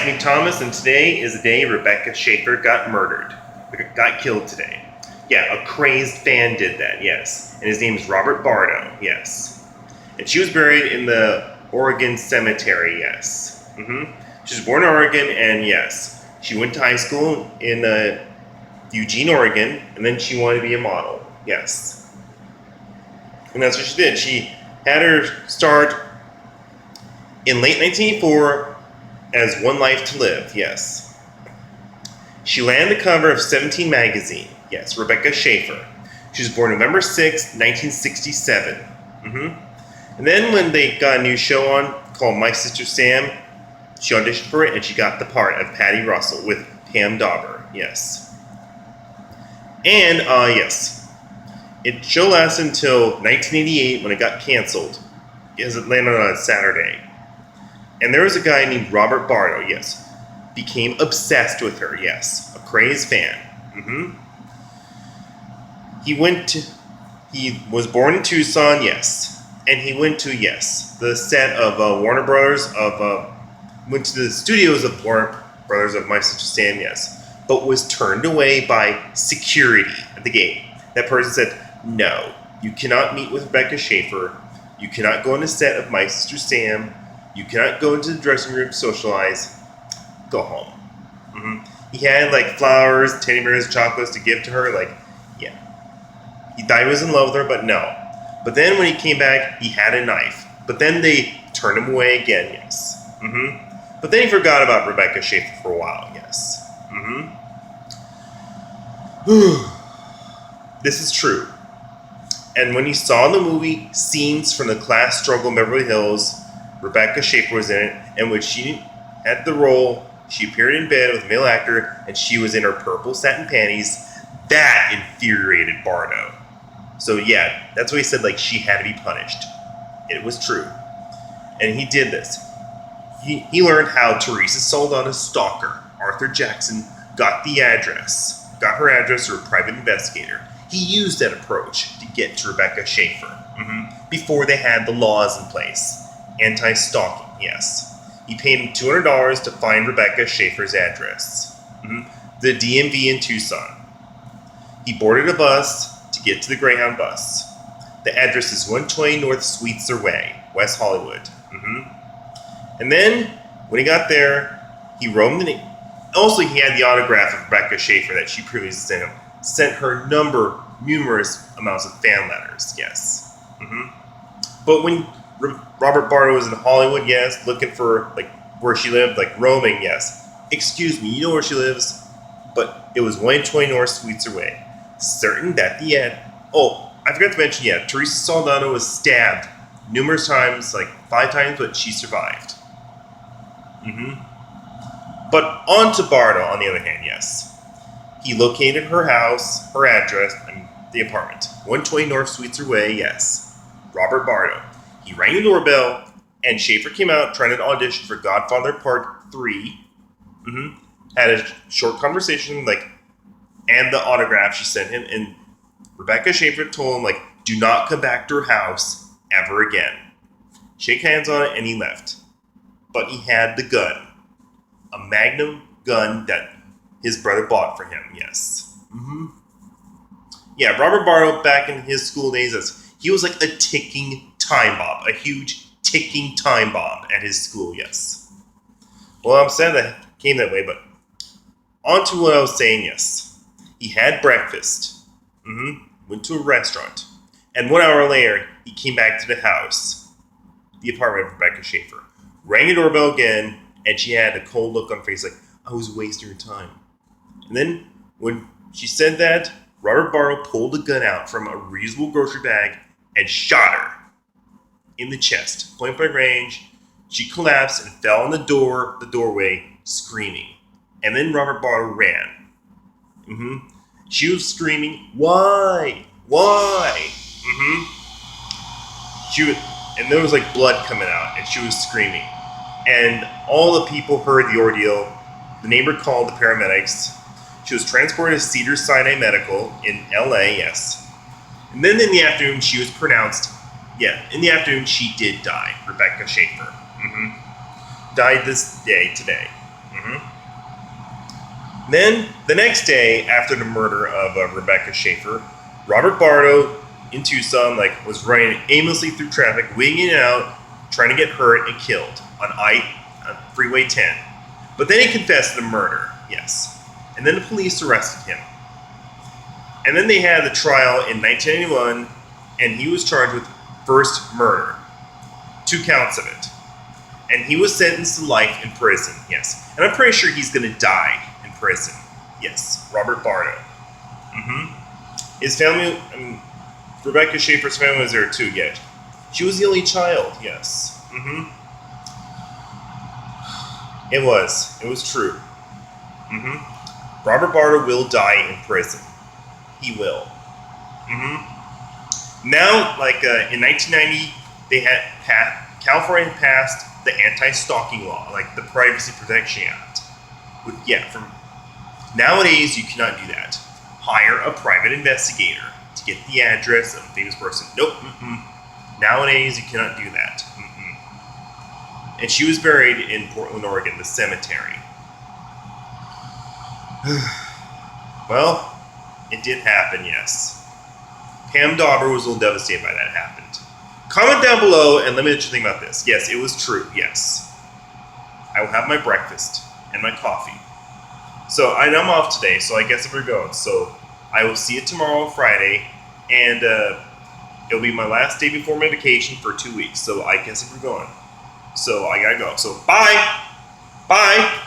it's me, Thomas, and today is the day Rebecca Schaeffer got murdered. Got killed today. Yeah, a crazed fan did that, yes. And his name is Robert Bardo, yes. And she was buried in the Oregon cemetery, yes. She was born in Oregon, and yes, she went to high school in Eugene, Oregon, and then she wanted to be a model, yes. And that's what she did. She had her start in late 1984 as One Life to Live, yes. She landed the cover of 17 magazine, yes, Rebecca Schaeffer. She was born November 6, 1967. And then when they got a new show on called My Sister Sam, she auditioned for it and she got the part of Patty Russell with Pam Dauber, yes. And, yes, it show lasted until 1988 when it got canceled, because it landed on a Saturday. And there was a guy named Robert Bardo, yes, became obsessed with her, yes, a crazed fan. He was born in Tucson, yes, and he went to, yes, the set of Warner Brothers went to the studios of Warner Brothers of My Sister Sam, yes, but was turned away by security at the gate. That person said, no, you cannot meet with Rebecca Schaeffer, you cannot go on the set of My Sister Sam, you cannot go into the dressing room, socialize, go home. He had like flowers, teddy bears, chocolates to give to her, like, yeah. He thought he was in love with her, but no. But then when he came back, he had a knife. But then they turned him away again, yes. But then he forgot about Rebecca Schaeffer for a while, yes. This is true. And when he saw in the movie scenes from the class struggle in Beverly Hills, Rebecca Schaeffer was in it, and when she had the role, she appeared in bed with a male actor, and she was in her purple satin panties. That infuriated Bardo. So yeah, that's why he said, like, she had to be punished. It was true. And he did this. He learned how Teresa Saldana's stalker, Arthur Jackson, got her address through a private investigator. He used that approach to get to Rebecca Schaeffer, before they had the laws in place. Anti-stalking, yes. He paid him $200 to find Rebecca Schaeffer's address. The DMV in Tucson. He boarded a bus to get to the Greyhound bus. The address is 120 North Sweetser Way, West Hollywood. And then, when he got there, he roamed the... Also, he had the autograph of Rebecca Schaeffer that she previously sent him. Sent her numerous amounts of fan letters, yes. But when Robert Bardo was in Hollywood, yes, looking for, like, where she lived, like, roaming, yes. Excuse me, you know where she lives? But it was 120 North Sweetser Way. Certain that the end... Oh, I forgot to mention, yeah, Teresa Saldana was stabbed numerous times, like 5 times, but she survived. But on to Bardo, on the other hand, yes. He located her house, her address, and the apartment. 120 North Sweetser Way, yes. Robert Bardo. He rang the doorbell, and Schaeffer came out trying to audition for Godfather Part 3. Had a short conversation, like, and the autograph she sent him, and Rebecca Schaeffer told him, like, do not come back to her house ever again. Shake hands on it, and he left. But he had the gun. A Magnum gun that his brother bought for him, yes. Yeah, Robert Bardo, back in his school days, he was like a ticking time bomb. A huge ticking time bomb at his school, yes. Well, I'm sad that it came that way, but on to what I was saying, yes. He had breakfast. Went to a restaurant. And 1 hour later, he came back to the house, the apartment of Rebecca Schaeffer. Rang the doorbell again, and she had a cold look on her face like, I was wasting your time. And then, when she said that, Robert Bardo pulled a gun out from a reusable grocery bag and shot her in the chest, point blank range. She collapsed and fell on the doorway, screaming. And then Robert Bardo ran. She was screaming, why? And there was like blood coming out, and she was screaming. And all the people heard the ordeal. The neighbor called the paramedics. She was transported to Cedars-Sinai Medical in LA, yes. And then in the afternoon, she was pronounced, in the afternoon, she did die, Rebecca Schaeffer. Died this day, today. Then, the next day, after the murder of Rebecca Schaeffer, Robert Bardo in Tucson was running aimlessly through traffic, wigging it out, trying to get hurt and killed on Freeway 10. But then he confessed to the murder, yes. And then the police arrested him. And then they had the trial in 1991, and he was charged with first murder. 2 counts of it. And he was sentenced to life in prison, yes. And I'm pretty sure he's going to die in prison. Yes, Robert Bardo. His family, Rebecca Schaeffer's family was there too, yet. She was the only child, yes. It was true. Robert Bardo will die in prison. He will. Now, in 1990, California had passed the anti-stalking law, the Privacy Protection Act. From nowadays you cannot do that. Hire a private investigator to get the address of a famous person. Nope. Nowadays you cannot do that. And she was buried in Portland, Oregon, the cemetery. Well, it did happen, yes. Pam Dauber was a little devastated by that happened. Comment down below and let me know what you think about this. Yes, it was true, yes. I will have my breakfast and my coffee. So I'm off today, so I guess we're going. So I will see you tomorrow, Friday, and it'll be my last day before my vacation for 2 weeks. So I guess we're going. So I gotta go. So bye! Bye!